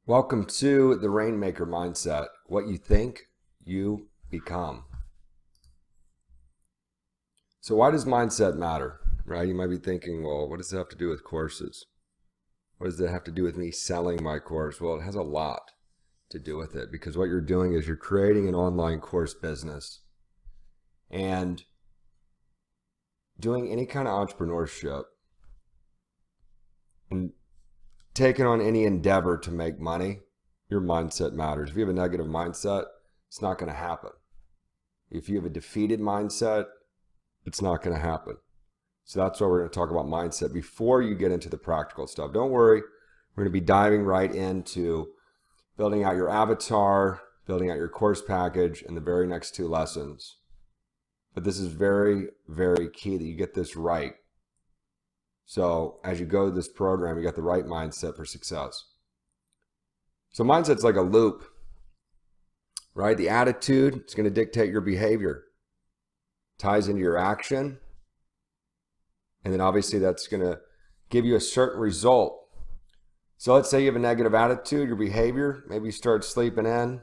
Welcome to the Rainmaker mindset. What you think, you become. So why does mindset matter, right? You might be thinking, well, what does it have to do with courses? What does it have to do with me selling my course? Well, it has a lot to do with it, because what you're doing is you're creating an online course business and doing any kind of entrepreneurship and taking on any endeavor to make money. Your mindset matters. If you have a negative mindset, it's not going to happen. If you have a defeated mindset, it's not going to happen. So that's why we're going to talk about mindset before you get into the practical stuff. Don't worry. We're going to be diving right into building out your avatar, building out your course package in the very next two lessons. But this is very, very key that you get this right. So as you go to this program, you got the right mindset for success. So mindset's like a loop, right? The attitude is going to dictate your behavior, ties into your action, and then obviously that's going to give you a certain result. So let's say you have a negative attitude, your behavior, maybe you start sleeping in,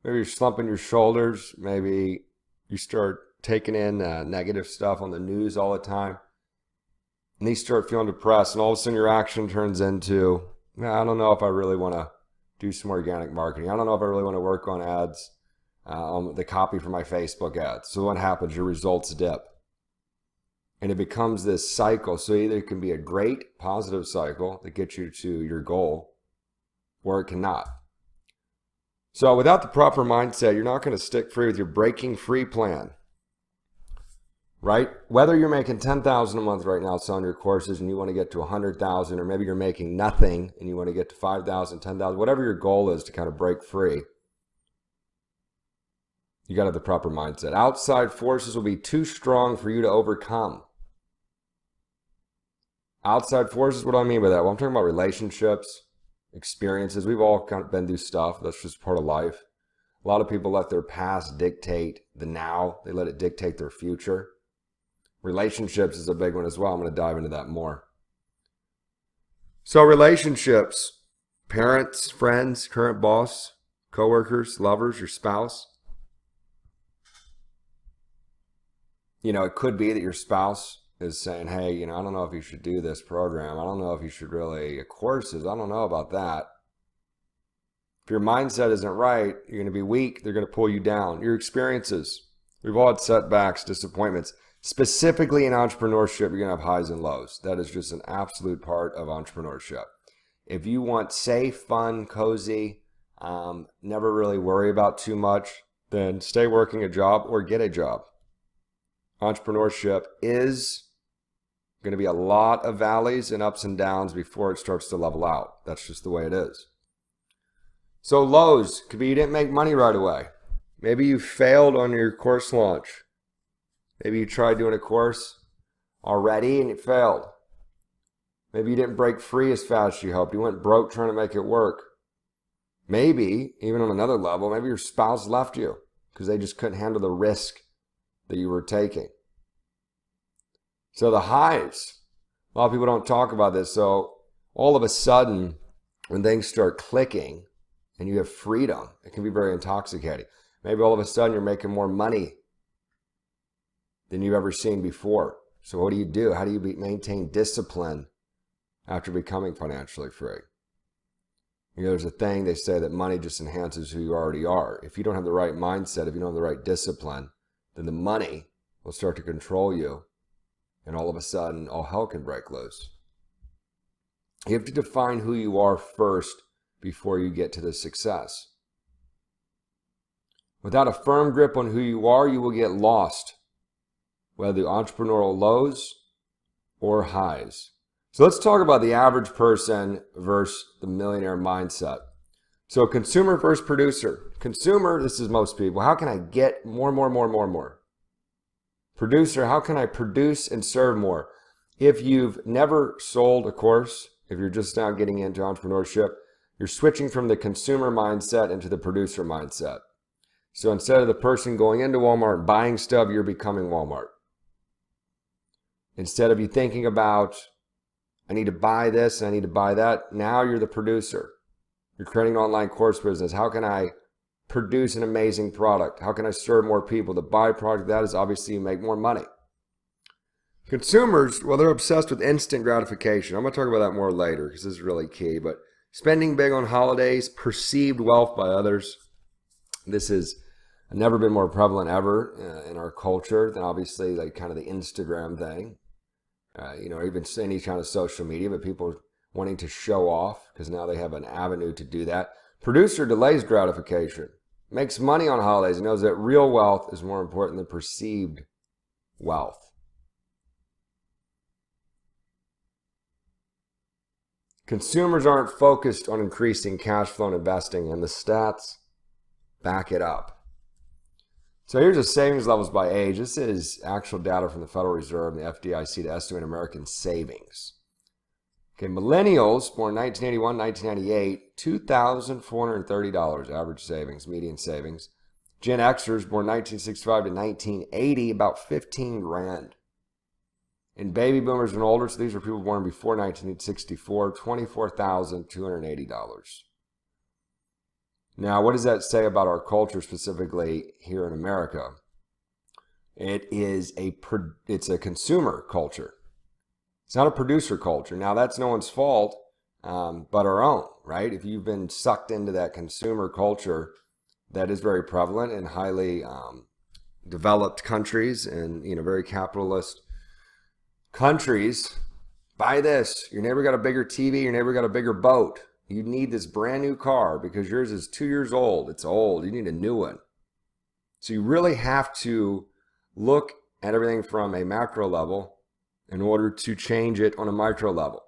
maybe you're slumping your shoulders, maybe you start taking in negative stuff on the news all the time, and you start feeling depressed, and all of a sudden your action turns into, I don't know if I really want to do some organic marketing. I don't know if I really want to work on ads, on the copy for my Facebook ads. So what happens? Your results dip. And it becomes this cycle. So either it can be a great positive cycle that gets you to your goal, or it cannot. So without the proper mindset, you're not going to stick free with your breaking free plan. Right? Whether you're making $10,000 a month right now selling your courses and you want to get to $100,000, or maybe you're making nothing and you want to get to $5,000, $10,000, whatever your goal is to kind of break free, you got to have the proper mindset. Outside forces will be too strong for you to overcome. Outside forces, what do I mean by that? Well, I'm talking about relationships, experiences. We've all kind of been through stuff. That's just part of life. A lot of people let their past dictate the now. They let it dictate their future. Relationships is a big one as well. I'm going to dive into that more. So relationships, parents, friends, current boss, coworkers, lovers, your spouse. You know, it could be that your spouse is saying, hey, I don't know if you should do this program. I don't know if you should really, courses, I don't know about that. If your mindset isn't right, you're going to be weak. They're going to pull you down. Your experiences. We've all had setbacks, disappointments. Specifically in entrepreneurship, you're going to have highs and lows. That is just an absolute part of entrepreneurship. If you want safe, fun, cozy, never really worry about too much, then stay working a job or get a job. Entrepreneurship is going to be a lot of valleys and ups and downs before it starts to level out. That's just the way it is. So lows could be you didn't make money right away. Maybe you failed on your course launch. Maybe you tried doing a course already and it failed. Maybe you didn't break free as fast as you hoped. You went broke trying to make it work. Maybe, even on another level, maybe your spouse left you because they just couldn't handle the risk that you were taking. So the highs, a lot of people don't talk about this. So all of a sudden, when things start clicking and you have freedom, it can be very intoxicating. Maybe all of a sudden you're making more money than you've ever seen before. So what do? How do you maintain discipline after becoming financially free? There's a thing they say that money just enhances who you already are. If you don't have the right mindset, if you don't have the right discipline, then the money will start to control you. And all of a sudden, all hell can break loose. You have to define who you are first before you get to the success. Without a firm grip on who you are, you will get lost, whether the entrepreneurial lows or highs. So let's talk about the average person versus the millionaire mindset. So consumer versus producer. Consumer, this is most people. How can I get more? Producer, how can I produce and serve more? If you've never sold a course, if you're just now getting into entrepreneurship, you're switching from the consumer mindset into the producer mindset. So instead of the person going into Walmart and buying stuff, you're becoming Walmart. Instead of you thinking about, I need to buy this, I need to buy that, now you're the producer. You're creating an online course business. How can I produce an amazing product? How can I serve more people? The byproduct of that is obviously you make more money. Consumers, well, they're obsessed with instant gratification. I'm going to talk about that more later because this is really key. But spending big on holidays, perceived wealth by others. This has never been more prevalent ever in our culture than obviously like kind of the Instagram thing. Or even any kind of social media, but people wanting to show off because now they have an avenue to do that. Producer delays gratification, makes money on holidays, and knows that real wealth is more important than perceived wealth. Consumers aren't focused on increasing cash flow and investing, and the stats back it up. So here's the savings levels by age. This is actual data from the Federal Reserve and the FDIC to estimate American savings. Okay, millennials born 1981, 1998, $2,430 average savings, median savings. Gen Xers born 1965 to 1980, about 15 grand. And baby boomers and older, so these are people born before 1964, $24,280. Now, what does that say about our culture specifically here in America? It's a consumer culture. It's not a producer culture. Now, that's no one's fault but our own, right? If you've been sucked into that consumer culture, that is very prevalent in highly developed countries and very capitalist countries. Buy this. Your neighbor got a bigger TV. Your neighbor got a bigger boat. You need this brand new car because yours is 2 years old. It's old. You need a new one. So you really have to look at everything from a macro level in order to change it on a micro level.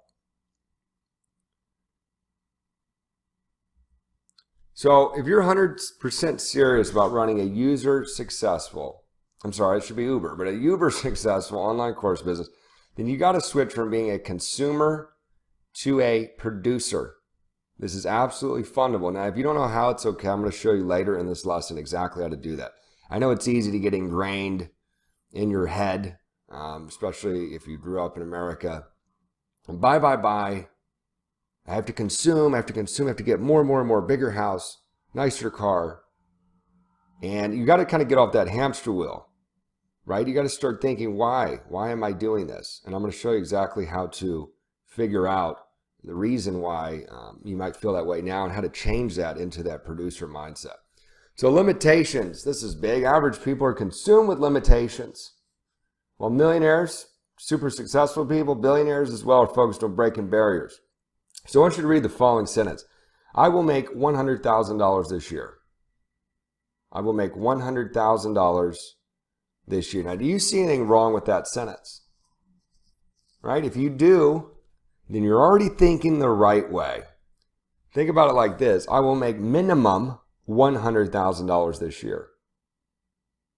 So if you're 100% serious about running a Uber successful online course business, then you got to switch from being a consumer to a producer. This is absolutely fundamental. Now, if you don't know how, it's okay. I'm going to show you later in this lesson exactly how to do that. I know it's easy to get ingrained in your head, especially if you grew up in America. And buy. I have to consume. I have to get more and more, bigger house, nicer car. And you got to kind of get off that hamster wheel, right? You got to start thinking, why? Why am I doing this? And I'm going to show you exactly how to figure out the reason why you might feel that way now and how to change that into that producer mindset. So limitations, this is big. Average people are consumed with limitations. While millionaires, super successful people, billionaires as well, are focused on breaking barriers. So I want you to read the following sentence. I will make $100,000 this year. I will make $100,000 this year. Now, do you see anything wrong with that sentence? Right? If you do, then you're already thinking the right way. Think about it like this. I will make minimum $100,000 this year.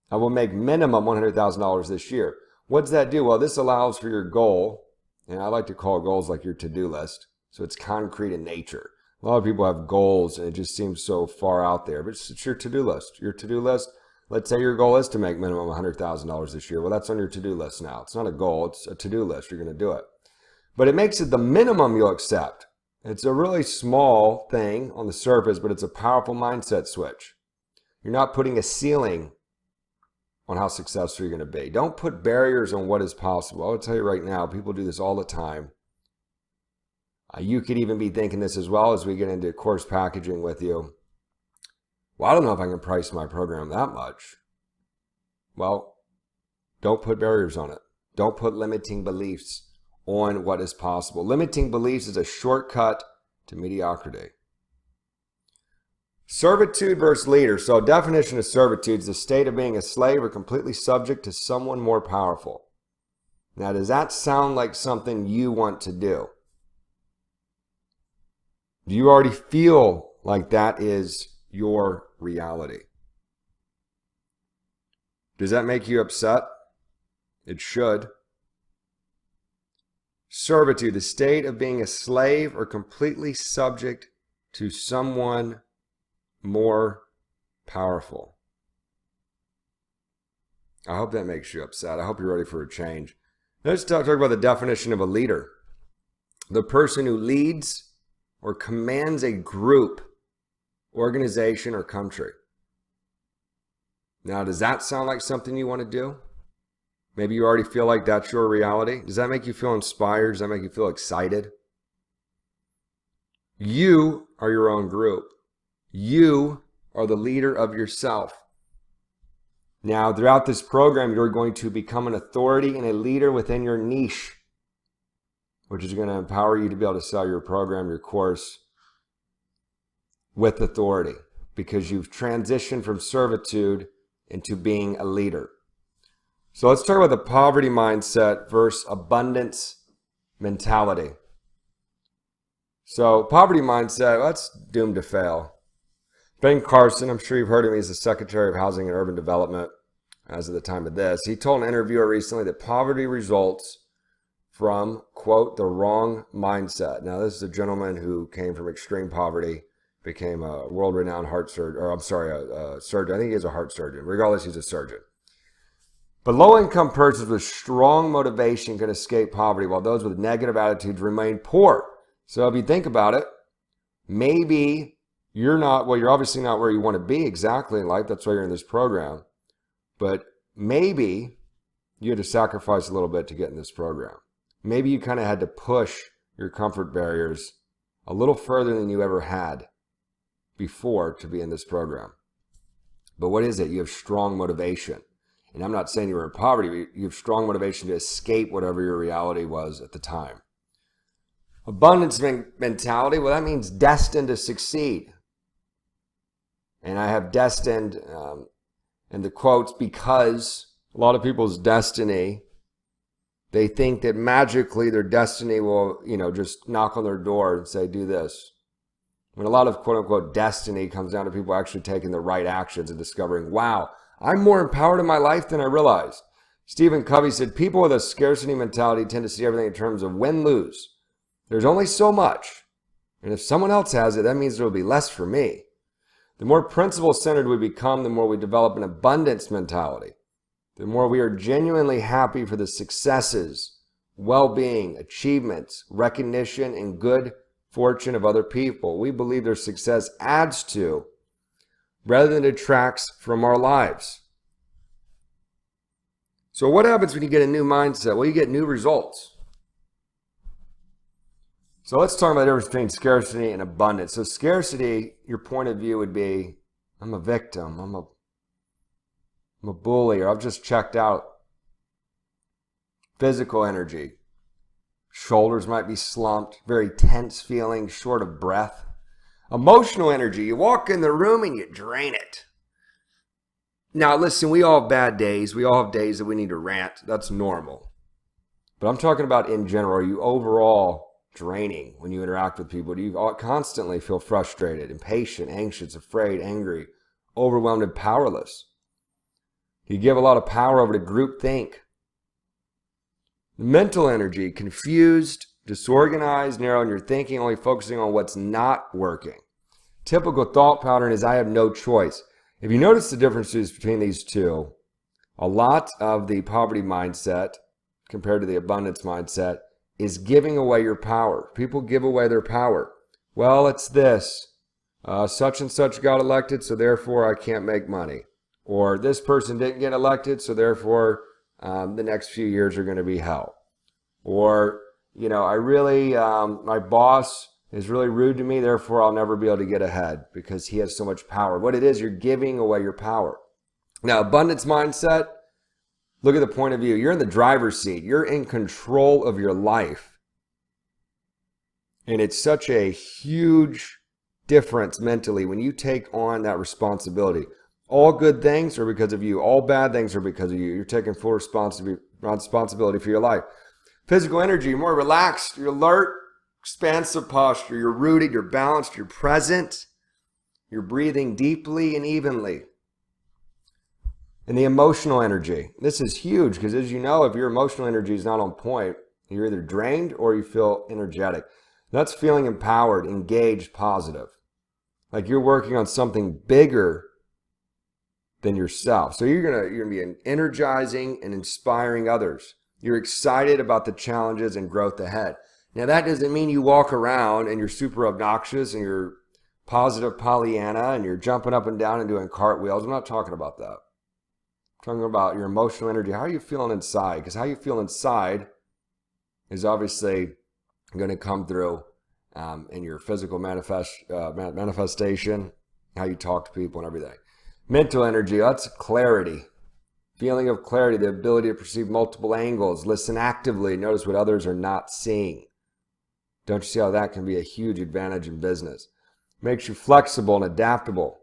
I will make minimum $100,000 this year. What does that do? Well, this allows for your goal, and I like to call goals like your to-do list, so it's concrete in nature. A lot of people have goals, and it just seems so far out there, but it's your to-do list. Your to-do list, let's say your goal is to make minimum $100,000 this year. Well, that's on your to-do list now. It's not a goal. It's a to-do list. You're going to do it. But it makes it the minimum you'll accept. It's a really small thing on the surface, but it's a powerful mindset switch. You're not putting a ceiling on how successful you're going to be. Don't put barriers on what is possible. I'll tell you right now, people do this all the time. You could even be thinking this as well as we get into course packaging with you. Well, I don't know if I can price my program that much. Well, don't put barriers on it. Don't put limiting beliefs on what is possible. Limiting beliefs is a shortcut to mediocrity. Servitude versus leader. So definition of servitude is the state of being a slave or completely subject to someone more powerful. Now, does that sound like something you want to do? Do you already feel like that is your reality? Does that make you upset? It should. Servitude, the state of being a slave or completely subject to someone more powerful. I hope that makes you upset. I hope you're ready for a change. Let's talk about the definition of a leader. The person who leads or commands a group, organization, or country. Now, does that sound like something you want to do? Maybe you already feel like that's your reality. Does that make you feel inspired? Does that make you feel excited? You are your own group. You are the leader of yourself. Now, throughout this program, you're going to become an authority and a leader within your niche, which is going to empower you to be able to sell your program, your course, with authority, because you've transitioned from servitude into being a leader. So let's talk about the poverty mindset versus abundance mentality. So poverty mindset, that's doomed to fail. Ben Carson, I'm sure you've heard of him, he's the Secretary of Housing and Urban Development as of the time of this. He told an interviewer recently that poverty results from, quote, the wrong mindset. Now, this is a gentleman who came from extreme poverty, became a world-renowned heart surgeon, or I'm sorry, a surgeon. I think he's a heart surgeon. Regardless, he's a surgeon. But low-income persons with strong motivation can escape poverty, while those with negative attitudes remain poor. So if you think about it, maybe you're obviously not where you want to be exactly in life. That's why you're in this program. But maybe you had to sacrifice a little bit to get in this program. Maybe you kind of had to push your comfort barriers a little further than you ever had before to be in this program. But what is it? You have strong motivation. And I'm not saying you were in poverty, but you have strong motivation to escape whatever your reality was at the time. Abundance mentality, well, that means destined to succeed. And I have destined in the quotes because a lot of people's destiny, they think that magically their destiny will, just knock on their door and say, do this. When a lot of quote unquote destiny comes down to people actually taking the right actions and discovering, wow, I'm more empowered in my life than I realized. Stephen Covey said, people with a scarcity mentality tend to see everything in terms of win-lose. There's only so much. And if someone else has it, that means there will be less for me. The more principle-centered we become, the more we develop an abundance mentality. The more we are genuinely happy for the successes, well-being, achievements, recognition, and good fortune of other people. We believe their success adds to, rather than detracts from our lives. So what happens when you get a new mindset? Well, you get new results. So let's talk about the difference between scarcity and abundance. So scarcity, your point of view would be, I'm a victim, I'm a bully, or I've just checked out. Physical energy. Shoulders might be slumped, very tense feeling, short of breath. Emotional energy, you walk in the room and you drain it. Now listen, we all have bad days. We all have days that we need to rant. That's normal. But I'm talking about in general. Are you overall draining when you interact with people? Do you constantly feel frustrated, impatient, anxious, afraid, angry, overwhelmed, and powerless? Do you give a lot of power over to groupthink? Mental energy, confused, disorganized, narrow in your thinking, only focusing on what's not working. Typical thought pattern is, I have no choice. If you notice the differences between these two, a lot of the poverty mindset compared to the abundance mindset is giving away your power. People give away their power. Well, it's this. Such and such got elected, so therefore I can't make money. Or this person didn't get elected, so therefore the next few years are going to be hell. Or, my boss is really rude to me, therefore I'll never be able to get ahead because he has so much power. What it is, you're giving away your power. Now, abundance mindset, look at the point of view. You're in the driver's seat. You're in control of your life. And it's such a huge difference mentally when you take on that responsibility. All good things are because of you. All bad things are because of you. You're taking full responsibility for your life. Physical energy, you're more relaxed, you're alert, expansive posture, you're rooted, you're balanced, you're present, you're breathing deeply and evenly. And the emotional energy, this is huge because as you know, if your emotional energy is not on point, you're either drained or you feel energetic. That's feeling empowered, engaged, positive. Like you're working on something bigger than yourself. So you're gonna be energizing and inspiring others. You're excited about the challenges and growth ahead. Now, that doesn't mean you walk around and you're super obnoxious and you're positive Pollyanna and you're jumping up and down and doing cartwheels. I'm not talking about that. I'm talking about your emotional energy. How are you feeling inside? Because how you feel inside is obviously going to come through in your physical manifestation, how you talk to people and everything. Mental energy, that's clarity. Feeling of clarity, the ability to perceive multiple angles, listen actively, notice what others are not seeing. Don't you see how that can be a huge advantage in business? Makes you flexible and adaptable.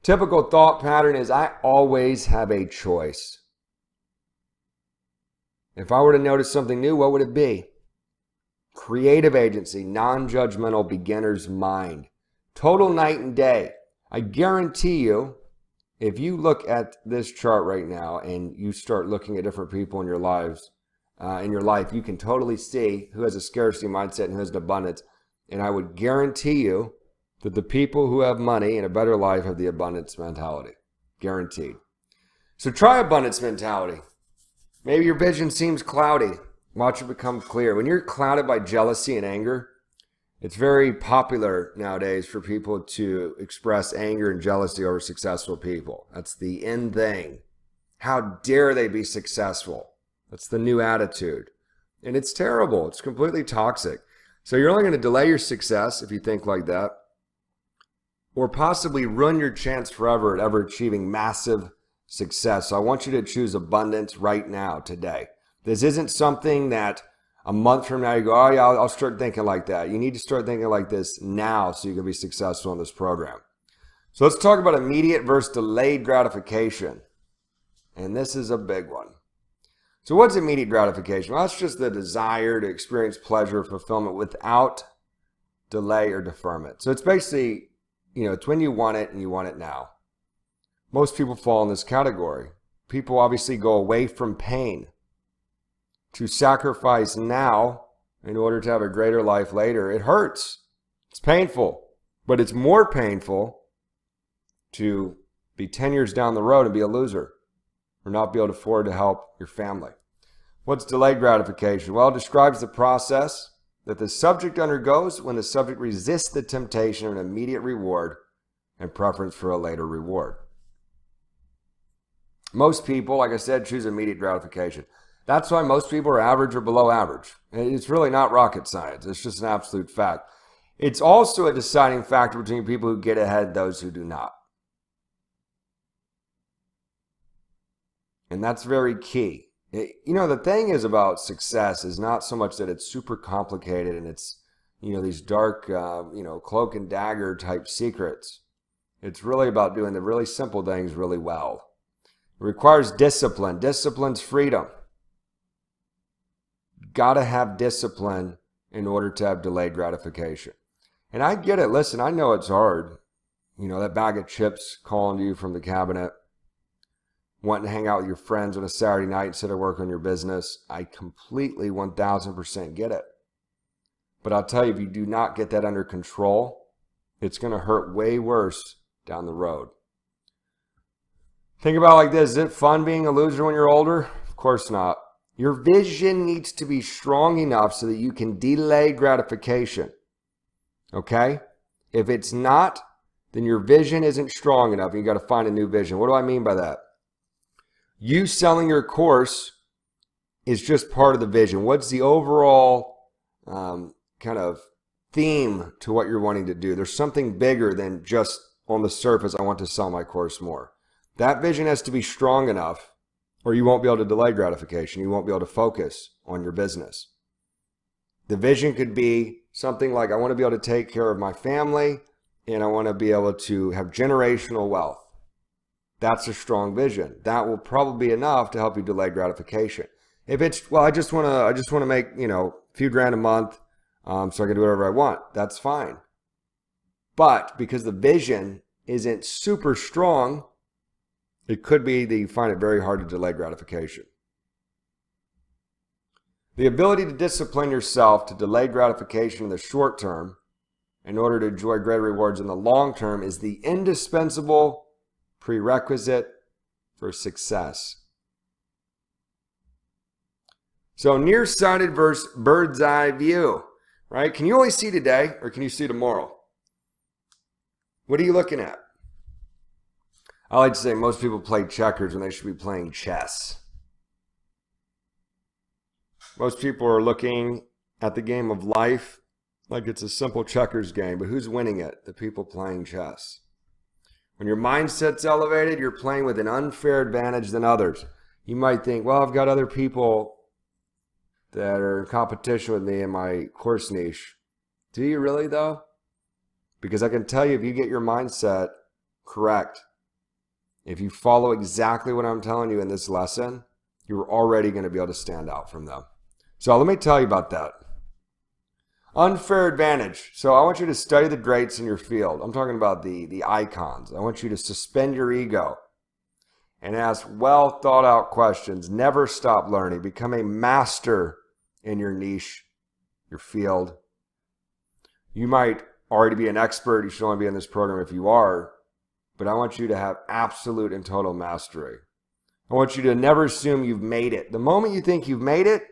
Typical thought pattern is, I always have a choice. If I were to notice something new, what would it be? Creative agency, non-judgmental beginner's mind. Total night and day. I guarantee you, if you look at this chart right now and you start looking at different people in your lives, you can totally see who has a scarcity mindset and who has an abundance. And I would guarantee you that the people who have money and a better life have the abundance mentality. Guaranteed. So try abundance mentality. Maybe your vision seems cloudy. Watch it become clear. When you're clouded by jealousy and anger, it's very popular nowadays for people to express anger and jealousy over successful people. That's the in thing. How dare they be successful? That's the new attitude. And it's terrible. It's completely toxic. So you're only going to delay your success if you think like that, or possibly ruin your chance forever at ever achieving massive success. So I want you to choose abundance right now, today. This isn't something that a month from now you go, oh yeah, I'll start thinking like that. You need to start thinking like this now so you can be successful in this program. So let's talk about immediate versus delayed gratification. And this is a big one. So what's immediate gratification? Well, that's just the desire to experience pleasure, fulfillment without delay or deferment. So it's basically, it's when you want it and you want it now. Most people fall in this category. People obviously go away from pain to sacrifice now in order to have a greater life later. It hurts. It's painful. But it's more painful to be 10 years down the road and be a loser or not be able to afford to help your family. What's delayed gratification? Well, it describes the process that the subject undergoes when the subject resists the temptation of an immediate reward and preference for a later reward. Most people, like I said, choose immediate gratification. That's why most people are average or below average. It's really not rocket science. It's just an absolute fact. It's also a deciding factor between people who get ahead and those who do not. And that's very key. The thing is about success is not so much that it's super complicated and it's, these dark, cloak and dagger type secrets. It's really about doing the really simple things really well. It requires discipline. Discipline's freedom. Got to have discipline in order to have delayed gratification. And I get it. Listen, I know it's hard. That bag of chips calling to you from the cabinet, wanting to hang out with your friends on a Saturday night instead of work on your business. I completely 1000% get it. But I'll tell you, if you do not get that under control, it's going to hurt way worse down the road. Think about it like this. Is it fun being a loser when you're older? Of course not. Your vision needs to be strong enough so that you can delay gratification. Okay? If it's not, then your vision isn't strong enough and you got to find a new vision. What do I mean by that? You selling your course is just part of the vision. What's the overall kind of theme to what you're wanting to do? There's something bigger than just on the surface, I want to sell my course more. That vision has to be strong enough or you won't be able to delay gratification. You won't be able to focus on your business. The vision could be something like, I want to be able to take care of my family and I want to be able to have generational wealth. That's a strong vision. That will probably be enough to help you delay gratification. If it's, well, I just want to make, a few grand a month so I can do whatever I want. That's fine. But because the vision isn't super strong, it could be that you find it very hard to delay gratification. The ability to discipline yourself to delay gratification in the short term in order to enjoy greater rewards in the long term is the indispensable prerequisite for success. So nearsighted versus bird's eye view. right? Can you only see today or can you see tomorrow? What are you looking at? I like to say most people play checkers when they should be playing chess. Most people are looking at the game of life like it's a simple checkers game, but who's winning it? The people playing chess. When your mindset's elevated, you're playing with an unfair advantage than others. You might think, well, I've got other people that are in competition with me in my course niche. Do you really, though? Because I can tell you, if you get your mindset correct, if you follow exactly what I'm telling you in this lesson, you're already going to be able to stand out from them. So let me tell you about that. Unfair advantage. So I want you to study the greats in your field. I'm talking about the icons. I want you to suspend your ego and ask well thought out questions. Never stop learning. Become a master in your niche, your field. You might already be an expert. You should only be in this program if you are. But I want you to have absolute and total mastery. I want you to never assume you've made it. The moment you think you've made it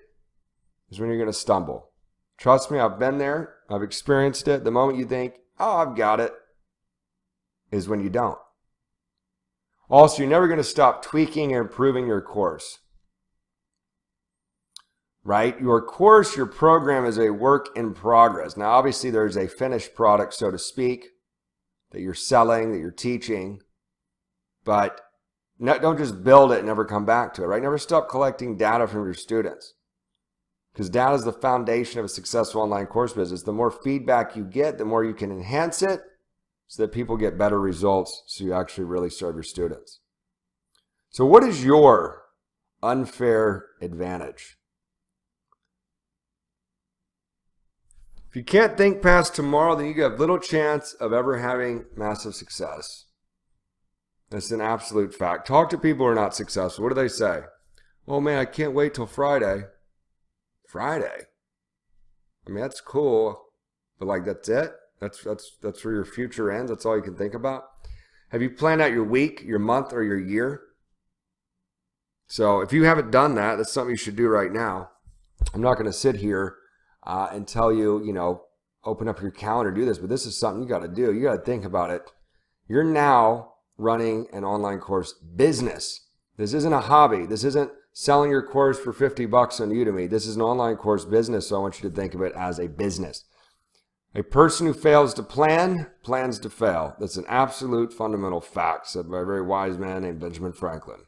is when you're going to stumble. Trust me, I've been there. I've experienced it. The moment you think, oh, I've got it, is when you don't. Also, you're never going to stop tweaking and improving your course. Right? Your course, your program is a work in progress. Now, obviously, there's a finished product, so to speak, that you're selling, that you're teaching. But don't just build it and never come back to it, right? Never stop collecting data from your students. Because data is the foundation of a successful online course business. The more feedback you get, the more you can enhance it so that people get better results so you actually really serve your students. So what is your unfair advantage? If you can't think past tomorrow, then you have little chance of ever having massive success. That's an absolute fact. Talk to people who are not successful. What do they say? Oh man, I can't wait till Friday. Friday? I mean, that's cool, but like that's it? That's where your future ends? That's all you can think about? Have you planned out your week, your month, or your year? So if you haven't done that, that's something you should do right now. I'm not going to sit here and tell you, open up your calendar, do this, but this is something you got to do. You got to think about it. You're now running an online course business. This isn't a hobby. This isn't selling your course for $50 on Udemy. This is an online course business, so I want you to think of it as a business. A person who fails to plan, plans to fail. That's an absolute fundamental fact said by a very wise man named Benjamin Franklin.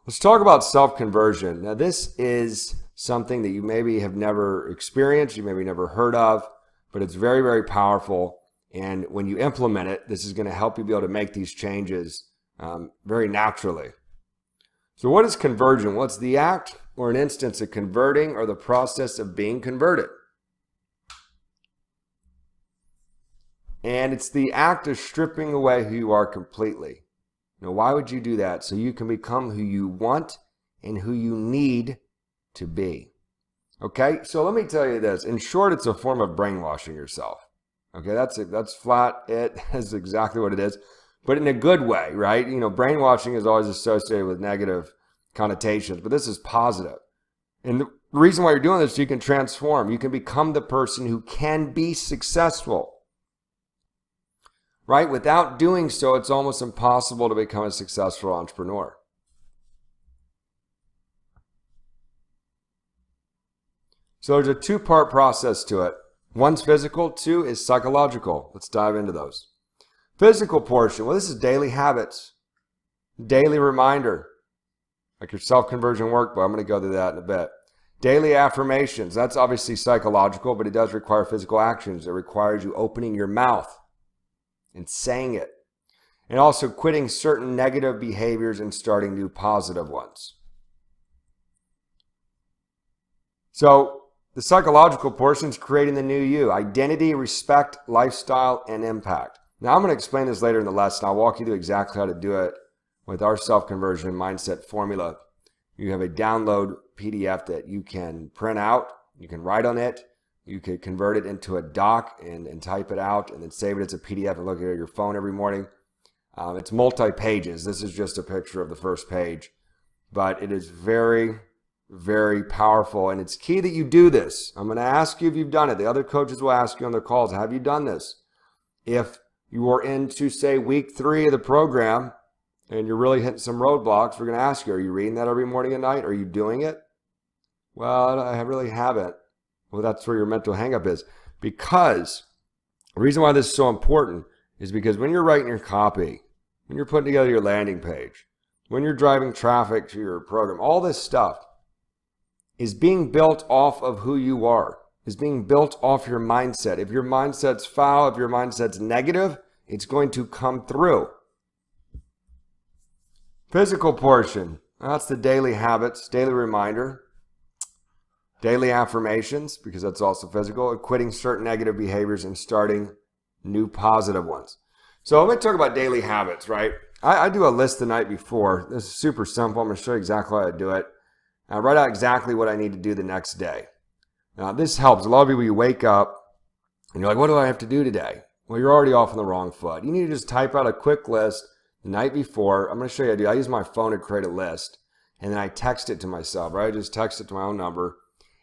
Let's talk about self-conversion. Now, this is something that you maybe have never experienced, you maybe never heard of, but it's very, very powerful. And when you implement it, this is going to help you be able to make these changes very naturally. So what is conversion? Well, it's the act or an instance of converting or the process of being converted. And it's the act of stripping away who you are completely. Now, why would you do that? So you can become who you want and who you need to be. Okay, so let me tell you this. In short, it's a form of brainwashing yourself. Okay, that's flat. It is exactly what it is. But in a good way, right? Brainwashing is always associated with negative connotations, but this is positive. And the reason why you're doing this is so you can transform. You can become the person who can be successful. Right? Without doing so, it's almost impossible to become a successful entrepreneur. So there's a two-part process to it. One's physical, two is psychological. Let's dive into those. Physical portion, well, this is daily habits, daily reminder, like your self-conversion workbook. I'm going to go through that in a bit. Daily affirmations, that's obviously psychological, but it does require physical actions. It requires you opening your mouth and saying it. And also quitting certain negative behaviors and starting new positive ones. So the psychological portion is creating the new you. Identity, respect, lifestyle, and impact. Now, I'm going to explain this later in the lesson. I'll walk you through exactly how to do it with our self-conversion mindset formula. You have a download PDF that you can print out. You can write on it. You could convert it into a doc and type it out and then save it as a PDF and look at it on your phone every morning. It's multi-pages. This is just a picture of the first page. But it is very, very powerful. And it's key that you do this. I'm going to ask you if you've done it. The other coaches will ask you on their calls, have you done this? If you are into, say, week 3 of the program and you're really hitting some roadblocks, we're going to ask you, are you reading that every morning and night? Are you doing it? Well, I really haven't. Well, that's where your mental hangup is. Because the reason why this is so important is because when you're writing your copy, when you're putting together your landing page, when you're driving traffic to your program, all this stuff is being built off of who you are, is being built off your mindset. If your mindset's foul, if your mindset's negative, it's going to come through. Physical portion, that's the daily habits, daily reminder, daily affirmations, because that's also physical, and quitting certain negative behaviors and starting new positive ones. So I'm going to talk about daily habits, right? I do a list the night before. This is super simple. I'm going to show you exactly how I do it. I write out exactly what I need to do the next day. Now, this helps. A lot of people, you wake up and you're like, what do I have to do today? Well, you're already off on the wrong foot. You need to just type out a quick list the night before. I'm going to show you how to do. I use my phone to create a list, and then I text it to myself, right? I just text it to my own number,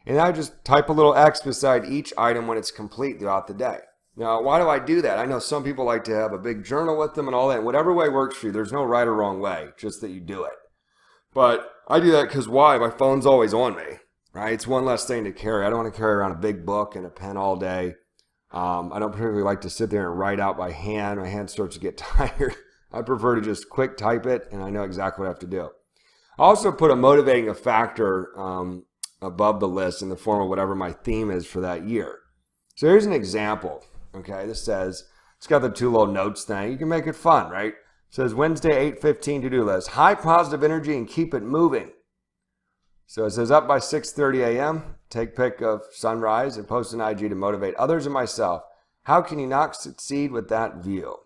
and I just type a little X beside each item when it's complete throughout the day. Now, why do I do that? I know some people like to have a big journal with them and all that. And whatever way works for you, there's no right or wrong way, just that you do it. But I do that because why? My phone's always on me, right? It's one less thing to carry. I don't want to carry around a big book and a pen all day. I don't particularly like to sit there and write out by hand. My hand starts to get tired. I prefer to just quick type it, and I know exactly what I have to do. I also put a motivating factor above the list in the form of whatever my theme is for that year. So here's an example. Okay, this says, it's got the 2 little notes thing. You can make it fun, right? It says Wednesday, 8:15 to-do list. High positive energy and keep it moving. So it says up by 6:30 a.m., take pic of sunrise and post an IG to motivate others and myself. How can you not succeed with that view?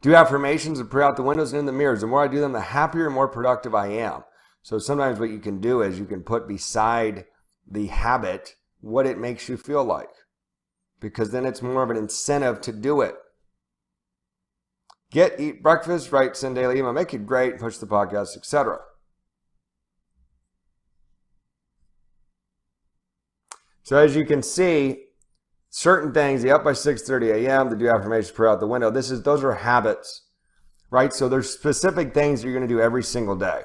Do affirmations and pray out the windows and in the mirrors. The more I do them, the happier and more productive I am. So sometimes what you can do is you can put beside the habit what it makes you feel like, because then it's more of an incentive to do it. Eat breakfast, write, send daily email, make it great, push the podcast, etc. So as you can see, certain things, the up by 6:30 a.m., the do affirmations, pray out the window, those are habits, right? So there's specific things you're going to do every single day.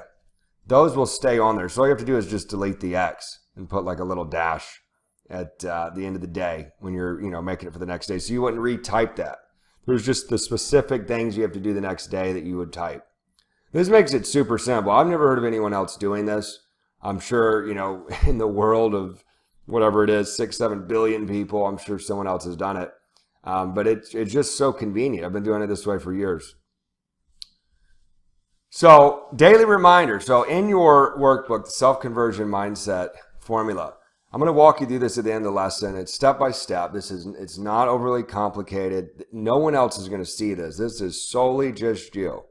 Those will stay on there. So all you have to do is just delete the X and put like a little dash at the end of the day when you're, making it for the next day. So you wouldn't retype that. There's just the specific things you have to do the next day that you would type. This makes it super simple. I've never heard of anyone else doing this. I'm sure, in the world of whatever it is, 6-7 billion people, I'm sure someone else has done it. But it's just so convenient. I've been doing it this way for years. So daily reminder. So in your workbook, the self-conversion mindset formula, I'm going to walk you through this at the end of the lesson. It's step by step. It's not overly complicated. No one else is going to see this. This is solely just you.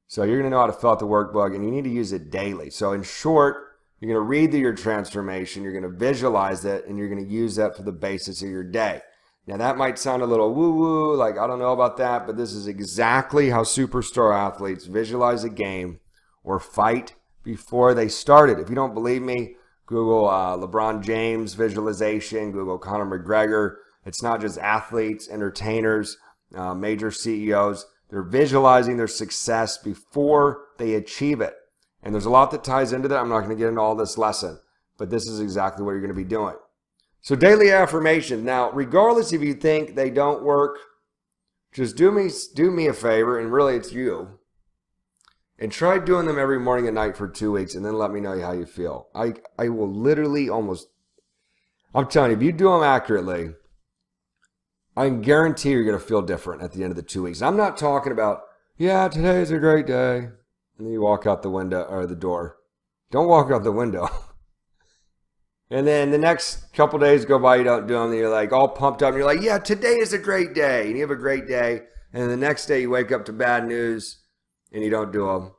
So you're going to know how to fill out the workbook, and you need to use it daily. So in short, you're going to read through your transformation, you're going to visualize it, and you're going to use that for the basis of your day. Now that might sound a little woo-woo, like I don't know about that, but this is exactly how superstar athletes visualize a game or fight before they start it. If you don't believe me, Google LeBron James visualization, Google Conor McGregor. It's not just athletes, entertainers, major CEOs. They're visualizing their success before they achieve it. And there's a lot that ties into that. I'm not going to get into all this lesson, but this is exactly what you're going to be doing. So daily affirmation. Now, regardless if you think they don't work, just do me a favor, and really it's you. And try doing them every morning and night for 2 weeks, and then let me know how you feel. I will literally I'm telling you, if you do them accurately, I can guarantee you're going to feel different at the end of the 2 weeks. I'm not talking about, yeah, today's a great day, and then you walk out the window or the door. Don't walk out the window. And then the next couple days go by, you don't do them, and you're like all pumped up, and you're like, yeah, today is a great day, and you have a great day, and then the next day you wake up to bad news, and you don't do them.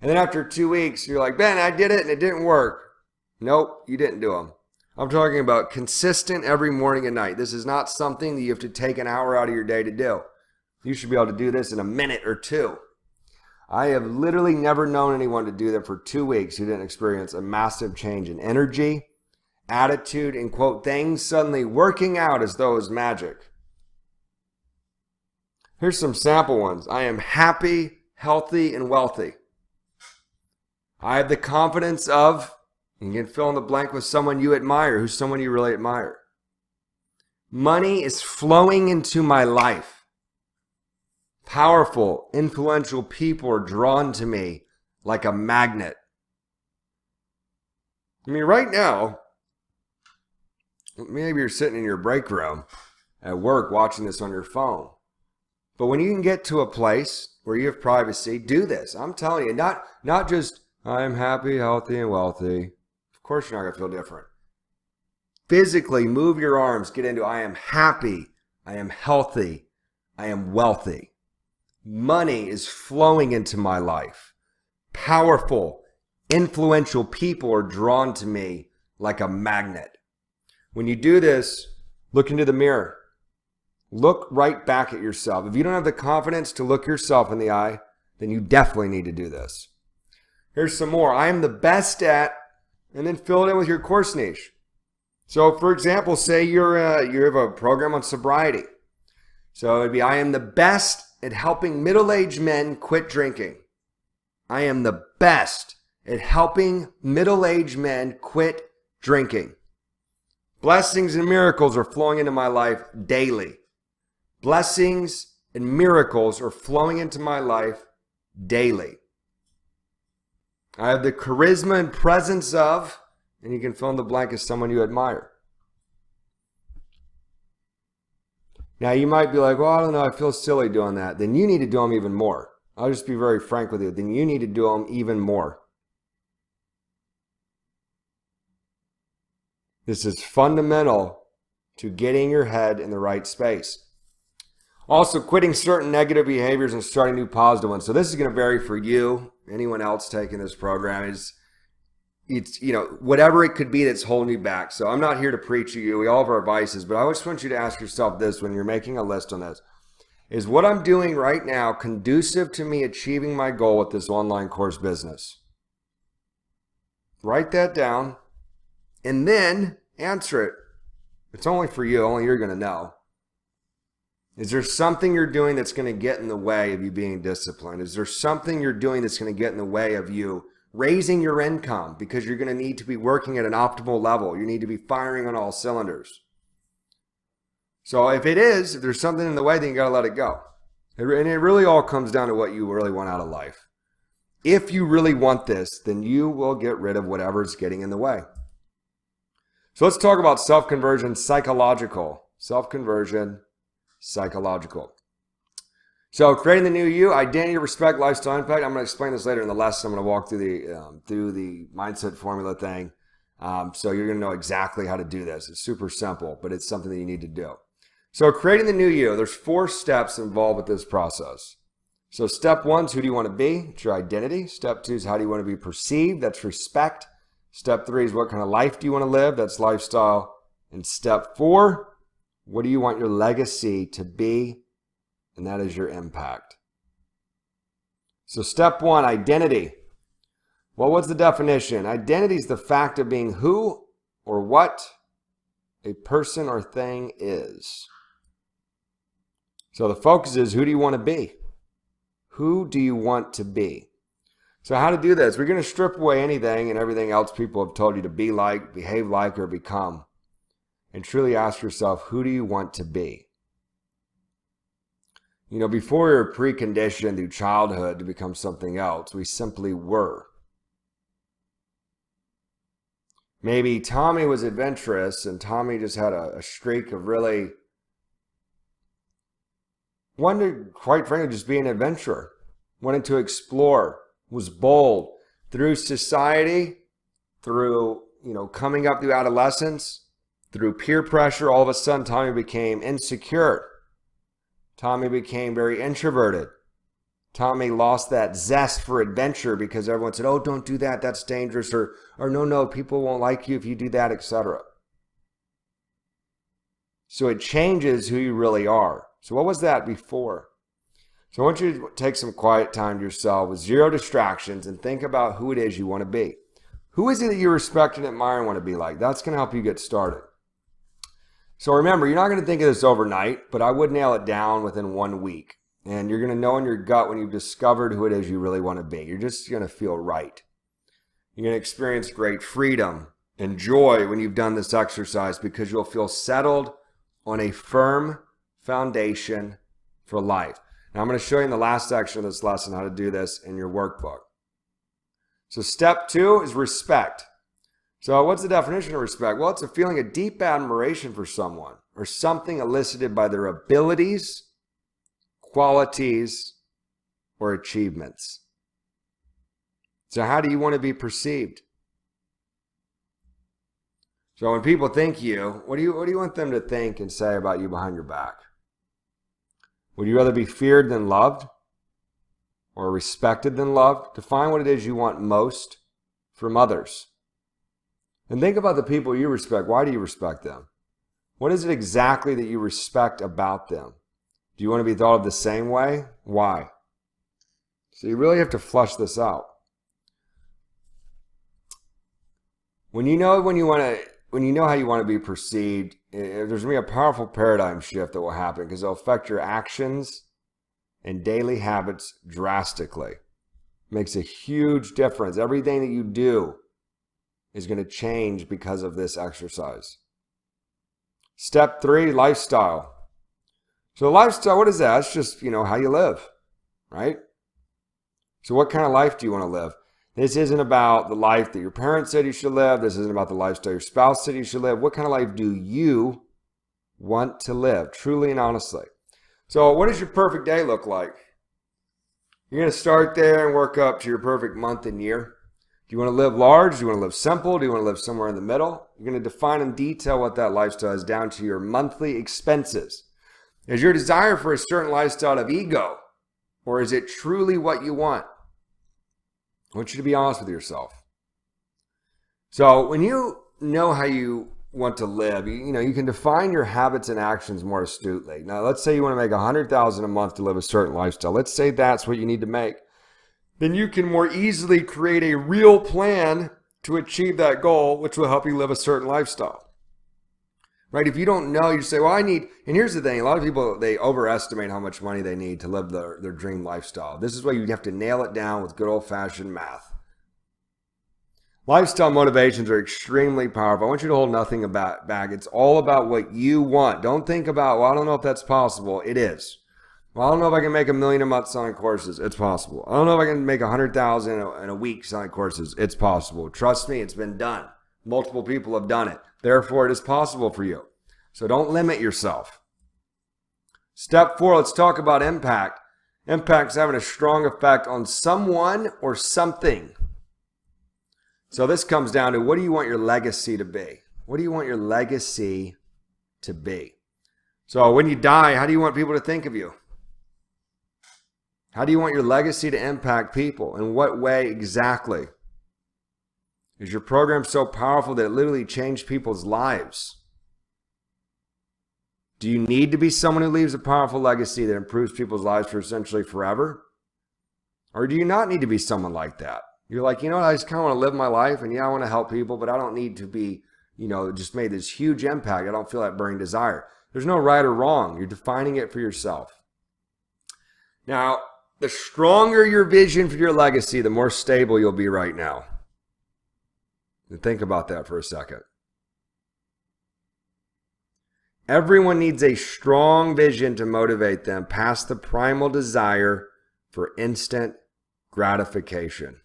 And then after 2 weeks, you're like, Ben, I did it and it didn't work. Nope, you didn't do them. I'm talking about consistent every morning and night. This is not something that you have to take an hour out of your day to do. You should be able to do this in a minute or two. I have literally never known anyone to do that for 2 weeks who didn't experience a massive change in energy, attitude, and quote, things suddenly working out as though it was magic. Here's some sample ones. I am happy, healthy, and wealthy. I have the confidence of, you can fill in the blank with someone you admire. Who's someone you really admire? Money is flowing into my life. Powerful, influential people are drawn to me like a magnet. I mean, right now, maybe you're sitting in your break room at work watching this on your phone. But when you can get to a place where you have privacy, do this. I'm telling you, not just, I'm happy, healthy, and wealthy. Of course you're not going to feel different. Physically move your arms, get into, I am happy, I am healthy, I am wealthy. Money is flowing into my life. Powerful, influential people are drawn to me like a magnet. When you do this, look into the mirror. Look right back at yourself. If you don't have the confidence to look yourself in the eye, then you definitely need to do this. Here's some more. I am the best at, and then fill it in with your course niche. So, for example, say you have a program on sobriety. So it'd be, I am the best at helping middle-aged men quit drinking. I am the best at helping middle-aged men quit drinking. Blessings and miracles are flowing into my life daily. Blessings and miracles are flowing into my life daily. I have the charisma and presence of, and you can fill in the blank as someone you admire. Now you might be like, well, I don't know, I feel silly doing that. Then you need to do them even more. I'll just be very frank with you. Then you need to do them even more. This is fundamental to getting your head in the right space. Also, quitting certain negative behaviors and starting new positive ones. So this is going to vary for you. Anyone else taking this program it's whatever it could be that's holding you back. So I'm not here to preach to you. We all have our vices, but I just want you to ask yourself this when you're making a list on this. Is what I'm doing right now conducive to me achieving my goal with this online course business? Write that down and then answer it. It's only for you. Only you're going to know. Is there something you're doing that's going to get in the way of you being disciplined? Is there something you're doing that's going to get in the way of you raising your income, because you're going to need to be working at an optimal level? You need to be firing on all cylinders. So if there's something in the way, then you got to let it go. And it really all comes down to what you really want out of life. If you really want this, then you will get rid of whatever's getting in the way. So let's talk about self-conversion psychological. Self-conversion psychological. So creating the new you, identity, respect, lifestyle impact. I'm going to explain this later in the lesson. I'm going to walk through the mindset formula thing. So you're going to know exactly how to do this. It's super simple, but it's something that you need to do. So creating the new you, there's 4 steps involved with this process. So step 1 is who do you want to be? It's your identity. Step 2 is how do you want to be perceived? That's respect. Step 3 is what kind of life do you want to live? That's lifestyle. And step 4, what do you want your legacy to be? And that is your impact. So step 1, identity. Well, what's the definition? Identity is the fact of being who or what a person or thing is. So the focus is, who do you want to be? Who do you want to be? So how to do this? We're going to strip away anything and everything else people have told you to be like, behave like, or become. And truly ask yourself, who do you want to be? Before we were preconditioned through childhood to become something else, we simply were. Maybe Tommy was adventurous and Tommy just had a streak of really wanted, quite frankly, just be an adventurer. Wanted to explore, was bold through society, through, coming up through adolescence, through peer pressure. All of a sudden, Tommy became insecure. Tommy became very introverted. Tommy lost that zest for adventure because everyone said, oh, don't do that, that's dangerous, or no, people won't like you if you do that, etc. So it changes who you really are. So what was that before? So I want you to take some quiet time to yourself with zero distractions and think about who it is you want to be. Who is it that you respect and admire and want to be like? That's going to help you get started. So remember, you're not going to think of this overnight, but I would nail it down within 1 week. And you're going to know in your gut when you've discovered who it is you really want to be. You're just going to feel right. You're going to experience great freedom and joy when you've done this exercise because you'll feel settled on a firm foundation for life. Now I'm going to show you in the last section of this lesson how to do this in your workbook. So step 2 is respect. So what's the definition of respect? Well, it's a feeling of deep admiration for someone or something elicited by their abilities, qualities, or achievements. So how do you want to be perceived? So when people think you, what do you want them to think and say about you behind your back? Would you rather be feared than loved or respected than loved? Define what it is you want most from others. And think about the people you respect. Why do you respect them? What is it exactly that you respect about them? Do you want to be thought of the same way? Why? So you really have to flush this out. When you know how you want to be perceived, there's going to be a powerful paradigm shift that will happen because it'll affect your actions and daily habits drastically. It makes a huge difference. Everything that you do is going to change because of this exercise. Step 3, lifestyle. So lifestyle, what is that? It's just, how you live, right? So what kind of life do you want to live? This isn't about the life that your parents said you should live. This isn't about the lifestyle your spouse said you should live. What kind of life do you want to live, truly and honestly? So what does your perfect day look like? You're going to start there and work up to your perfect month and year. Do you want to live large? Do you want to live simple? Do you want to live somewhere in the middle? You're going to define in detail what that lifestyle is down to your monthly expenses. Is your desire for a certain lifestyle of ego, or is it truly what you want? I want you to be honest with yourself. So when you know how you want to live, you can define your habits and actions more astutely. Now, let's say you want to make $100,000 a month to live a certain lifestyle. Let's say that's what you need to make. Then you can more easily create a real plan to achieve that goal, which will help you live a certain lifestyle. Right? If you don't know, you say, well, I need, and here's the thing, a lot of people, they overestimate how much money they need to live their dream lifestyle. This is why you have to nail it down with good old-fashioned math. Lifestyle motivations are extremely powerful. I want you to hold nothing back. It's all about what you want. Don't think about, well, I don't know if that's possible. It is. Well, I don't know if I can make $1 million a month selling courses. It's possible. I don't know if I can make $100,000 in a week selling courses. It's possible. Trust me, it's been done. Multiple people have done it. Therefore, it is possible for you. So don't limit yourself. Step 4, let's talk about impact. Impact's having a strong effect on someone or something. So this comes down to, what do you want your legacy to be? What do you want your legacy to be? So when you die, how do you want people to think of you? How do you want your legacy to impact people? In what way exactly? Is your program so powerful that it literally changed people's lives? Do you need to be someone who leaves a powerful legacy that improves people's lives for essentially forever? Or do you not need to be someone like that? You're like, I just kind of want to live my life, and I want to help people, but I don't need to be, just made this huge impact. I don't feel that burning desire. There's no right or wrong. You're defining it for yourself. Now, the stronger your vision for your legacy, the more stable you'll be right now. And think about that for a second. Everyone needs a strong vision to motivate them past the primal desire for instant gratification.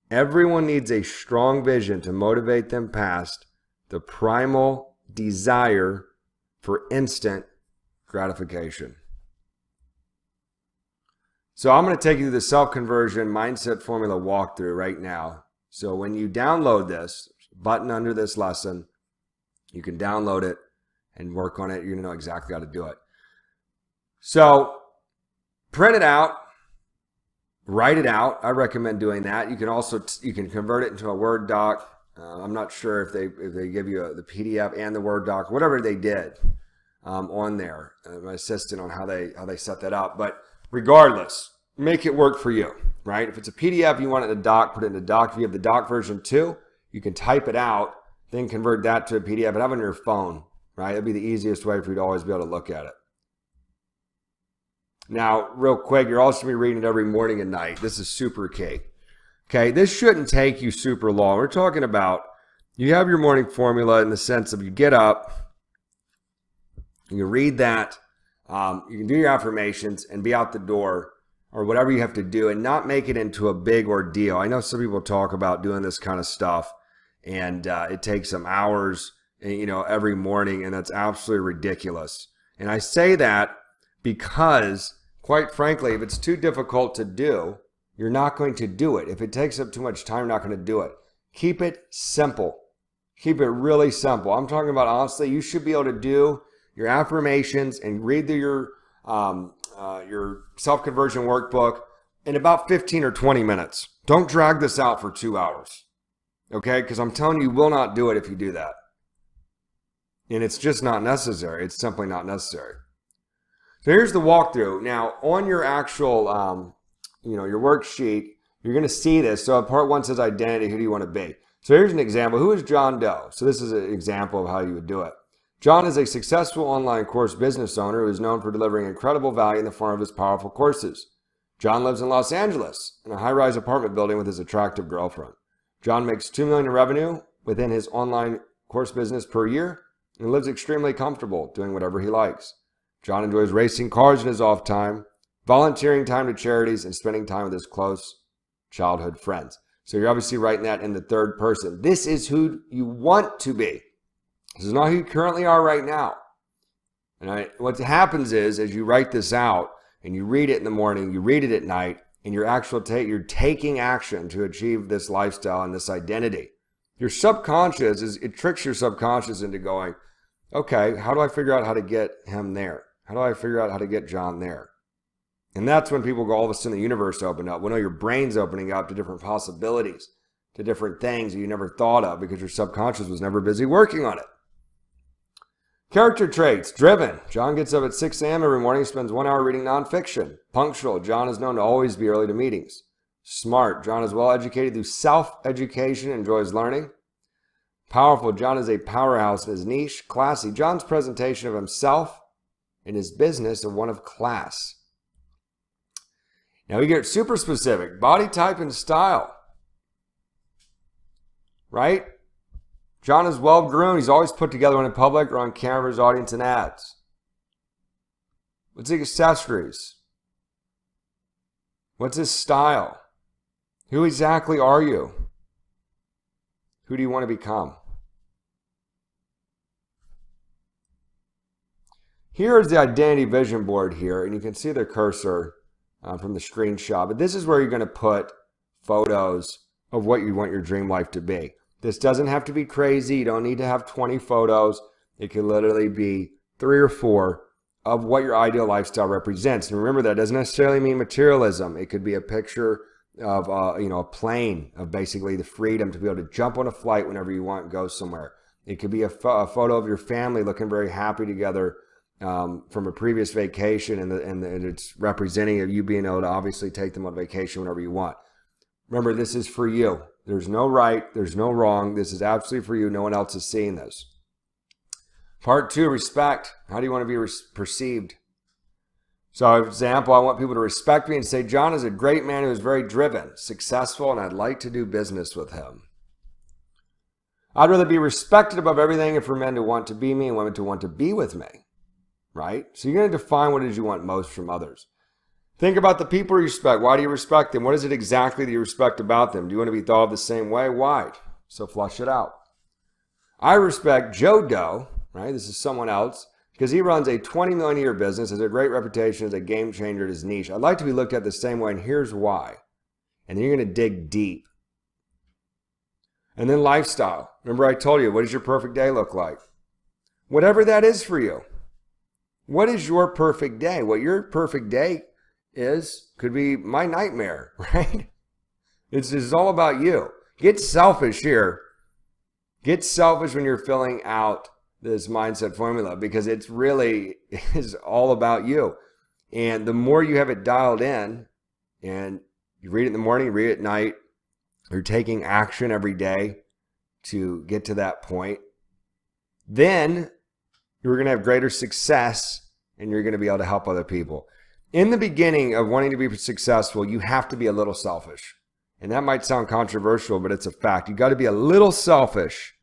Everyone needs a strong vision to motivate them past the primal desire for instant gratification. So I'm going to take you through the self-conversion mindset formula walkthrough right now. So when you download this button under this lesson, you can download it and work on it. You're going to know exactly how to do it. So print it out, write it out. I recommend doing that. You can also you can convert it into a Word doc. I'm not sure if they give you the PDF and the Word doc, whatever they did. on there, my assistant, on how they set that up. But regardless, make it work for you, right? If it's a PDF, you want it in a doc, put it in a doc. If you have the doc version too, you can type it out, then convert that to a PDF and have it on your phone, right? It'd be the easiest way for you to always be able to look at it. Now, real quick, you're also going to be reading it every morning and night. This is super key. Okay, this shouldn't take you super long. We're talking about, you have your morning formula in the sense of you get up, you read that, you can do your affirmations and be out the door or whatever you have to do and not make it into a big ordeal. I know some people talk about doing this kind of stuff and it takes them hours, every morning, and that's absolutely ridiculous. And I say that because, quite frankly, if it's too difficult to do, you're not going to do it. If it takes up too much time, you're not going to do it. Keep it simple. Keep it really simple. I'm talking about, honestly, you should be able to do your affirmations and read through your self-conversion workbook in about 15 or 20 minutes. Don't drag this out for 2 hours, okay? Because I'm telling you, you will not do it if you do that. And it's just not necessary. It's simply not necessary. So here's the walkthrough. Now, on your actual, your worksheet, you're going to see this. So part 1 says identity. Who do you want to be? So here's an example. Who is John Doe? So this is an example of how you would do it. John is a successful online course business owner who is known for delivering incredible value in the form of his powerful courses. John lives in Los Angeles in a high-rise apartment building with his attractive girlfriend. John makes $2 million in revenue within his online course business per year and lives extremely comfortable doing whatever he likes. John enjoys racing cars in his off time, volunteering time to charities, and spending time with his close childhood friends. So you're obviously writing that in the third person. This is who you want to be. This is not who you currently are right now. And what happens is, as you write this out and you read it in the morning, you read it at night, and you're taking action to achieve this lifestyle and this identity. Your subconscious it tricks your subconscious into going, okay, how do I figure out how to get him there? How do I figure out how to get John there? And that's when people go, all of a sudden the universe opened up. Well, no, your brain's opening up to different possibilities, to different things you never thought of because your subconscious was never busy working on it. Character traits. Driven. John gets up at 6 a.m. every morning, spends 1 hour reading nonfiction. Punctual. John is known to always be early to meetings. Smart. John is well educated through self-education, enjoys learning. Powerful. John is a powerhouse in his niche. Classy. John's presentation of himself and his business are one of class. Now we get super specific. Body type and style. Right? John is well groomed. He's always put together when in public or on camera for his audience and ads. What's his accessories? What's his style? Who exactly are you? Who do you want to become? Here is the identity vision board here, and you can see the cursor from the screenshot. But this is where you're going to put photos of what you want your dream life to be. This doesn't have to be crazy. You don't need to have 20 photos. It can literally be 3 or 4 of what your ideal lifestyle represents. And remember, that doesn't necessarily mean materialism. It could be a picture of a plane, of basically the freedom to be able to jump on a flight whenever you want and go somewhere. It could be a photo of your family looking very happy together from a previous vacation, and it's representing of you being able to obviously take them on vacation whenever you want. Remember, this is for you. There's no right, there's no wrong. This is absolutely for you. No one else is seeing this. Part 2, respect. How do you want to be perceived? So, for example, I want people to respect me and say, John is a great man who is very driven, successful, and I'd like to do business with him. I'd rather be respected above everything and for men to want to be me and women to want to be with me. Right? So you're going to define what it is you want most from others. Think about the people you respect. Why do you respect them? What is it exactly that you respect about them? Do you want to be thought of the same way? Why? So flush it out. I respect Joe Doe, right? This is someone else, because he runs a $20 million a year business, has a great reputation as a game changer at his niche. I'd like to be looked at the same way, and here's why. And then you're going to dig deep. And then lifestyle. Remember I told you, what does your perfect day look like? Whatever that is for you. What is your perfect day? What your perfect day is could be my nightmare, right? It's all about you. Get selfish here. Get selfish when you're filling out this mindset formula, because it's really is all about you. And the more you have it dialed in, and you read it in the morning, you read it at night, you're taking action every day to get to that point, then you're going to have greater success and you're going to be able to help other people. In the beginning of wanting to be successful, you have to be a little selfish. And that might sound controversial, but it's a fact. You got to be a little selfish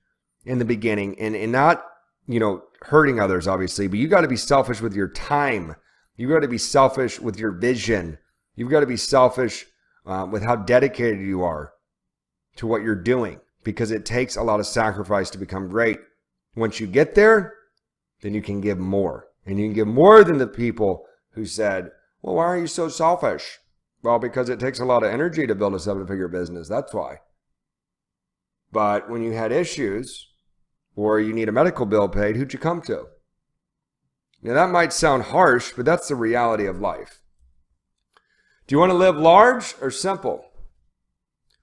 in the beginning, and not, hurting others, obviously, but you got to be selfish with your time. You got to be selfish with your vision. You've got to be selfish with how dedicated you are to what you're doing, because it takes a lot of sacrifice to become great. Once you get there, then you can give more. And you can give more than the people who said, well, why are you so selfish? Well, because it takes a lot of energy to build a 7-figure business. That's why. But when you had issues or you need a medical bill paid, who'd you come to? Now, that might sound harsh, but that's the reality of life. Do you want to live large or simple?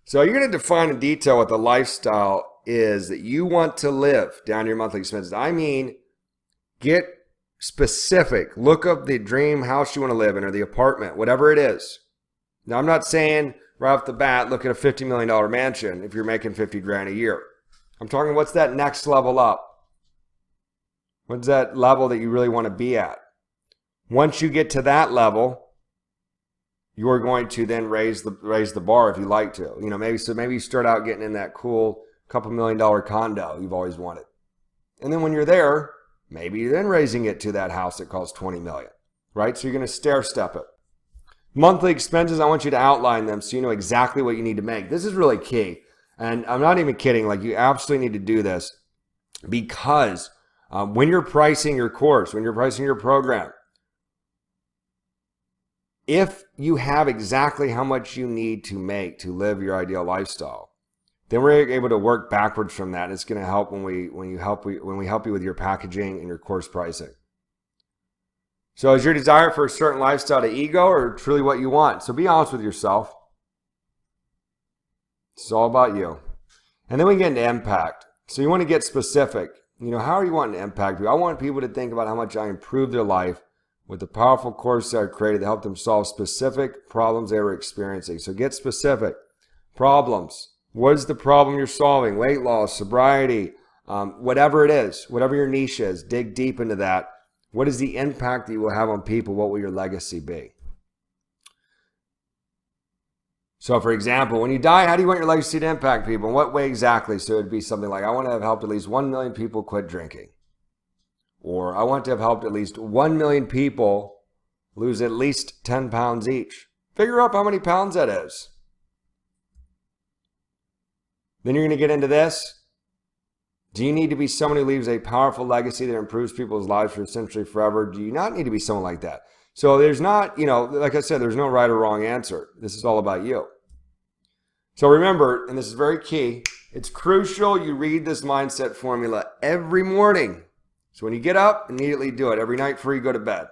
So you're going to define in detail what the lifestyle is that you want to live down your monthly expenses. I mean, get specific. Look up the dream house you want to live in, or the apartment, whatever it is. Now, I'm not saying right off the bat, look at a $50 million mansion if you're making 50 grand a year. I'm talking, what's that next level up? What's that level that you really want to be at? Once you get to that level, you're going to then raise the bar if you like to. Maybe you start out getting in that cool couple $1 million condo you've always wanted. And then when you're there, maybe you're then raising it to that house that costs $20 million, right? So you're going to stair step it. Monthly expenses, I want you to outline them so you know exactly what you need to make. This is really key. And I'm not even kidding. You absolutely need to do this, because when you're pricing your course, when you're pricing your program, if you have exactly how much you need to make to live your ideal lifestyle, then we're able to work backwards from that. And it's going to help when we help you with your packaging and your course pricing. So is your desire for a certain lifestyle to ego, or truly what you want? So be honest with yourself. It's all about you. And then we get into impact. So you want to get specific. How are you wanting to impact people? I want people to think about how much I improved their life with the powerful course that I created to help them solve specific problems they were experiencing. So get specific. Problems. What is the problem you're solving? Weight loss, sobriety, whatever it is, whatever your niche is, dig deep into that. What is the impact that you will have on people? What will your legacy be? So, for example, when you die, how do you want your legacy to impact people? In what way exactly? So it would be something like, I want to have helped at least 1 million people quit drinking. Or I want to have helped at least 1 million people lose at least 10 pounds each. Figure out how many pounds that is. Then you're going to get into this. Do you need to be someone who leaves a powerful legacy that improves people's lives for essentially forever? Do you not need to be someone like that? So there's not, like I said, there's no right or wrong answer. This is all about you. So remember, and this is very key, it's crucial you read this mindset formula every morning. So when you get up, immediately do it. Every night before you go to bed.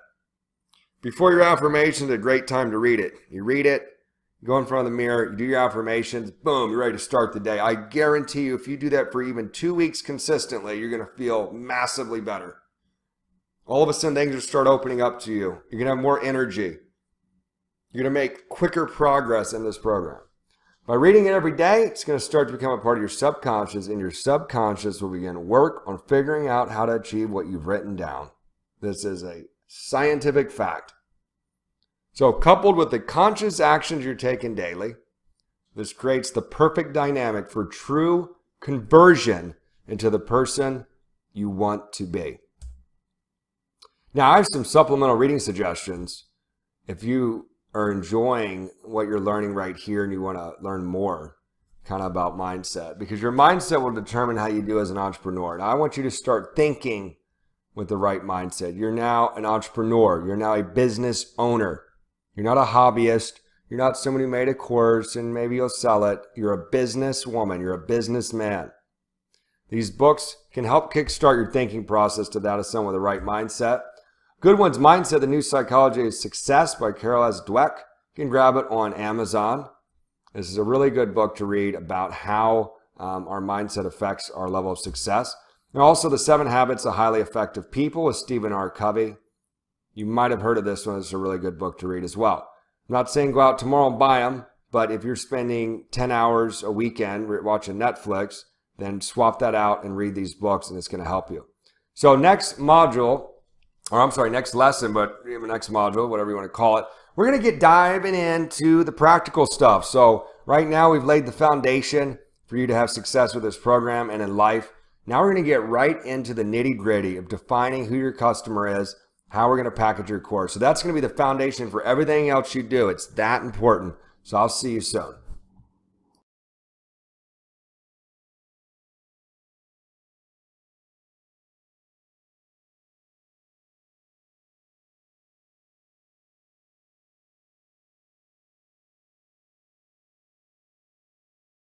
Before your affirmations, a great time to read it. You read it, you go in front of the mirror, you do your affirmations, boom, you're ready to start the day. I guarantee you, if you do that for even 2 weeks consistently, you're going to feel massively better. All of a sudden, things will start opening up to you. You're going to have more energy. You're going to make quicker progress in this program. By reading it every day, it's going to start to become a part of your subconscious, and your subconscious will begin to work on figuring out how to achieve what you've written down. This is a scientific fact. So coupled with the conscious actions you're taking daily, this creates the perfect dynamic for true conversion into the person you want to be. Now, I have some supplemental reading suggestions if you are enjoying what you're learning right here and you want to learn more kind of about mindset, because your mindset will determine how you do as an entrepreneur. Now, I want you to start thinking with the right mindset. You're now an entrepreneur. You're now a business owner. You're not a hobbyist. You're not someone who made a course and maybe you'll sell it. You're a businesswoman. You're a businessman. These books can help kickstart your thinking process to that of someone with the right mindset. Good One's Mindset, The New Psychology of Success by Carol S. Dweck. You can grab it on Amazon. This is a really good book to read about how our mindset affects our level of success. And also the 7 Habits of Highly Effective People with Stephen R. Covey. You might have heard of this one. It's a really good book to read as well. I'm not saying go out tomorrow and buy them, but if you're spending 10 hours a weekend watching Netflix, then swap that out and read these books, and it's going to help you. So next module, or I'm sorry, next lesson, but next module, whatever you want to call it, we're going to get diving into the practical stuff. So right now we've laid the foundation for you to have success with this program and in life. Now we're going to get right into the nitty gritty of defining who your customer is, how we're going to package your course. So that's going to be the foundation for everything else you do. It's that important. So I'll see you soon.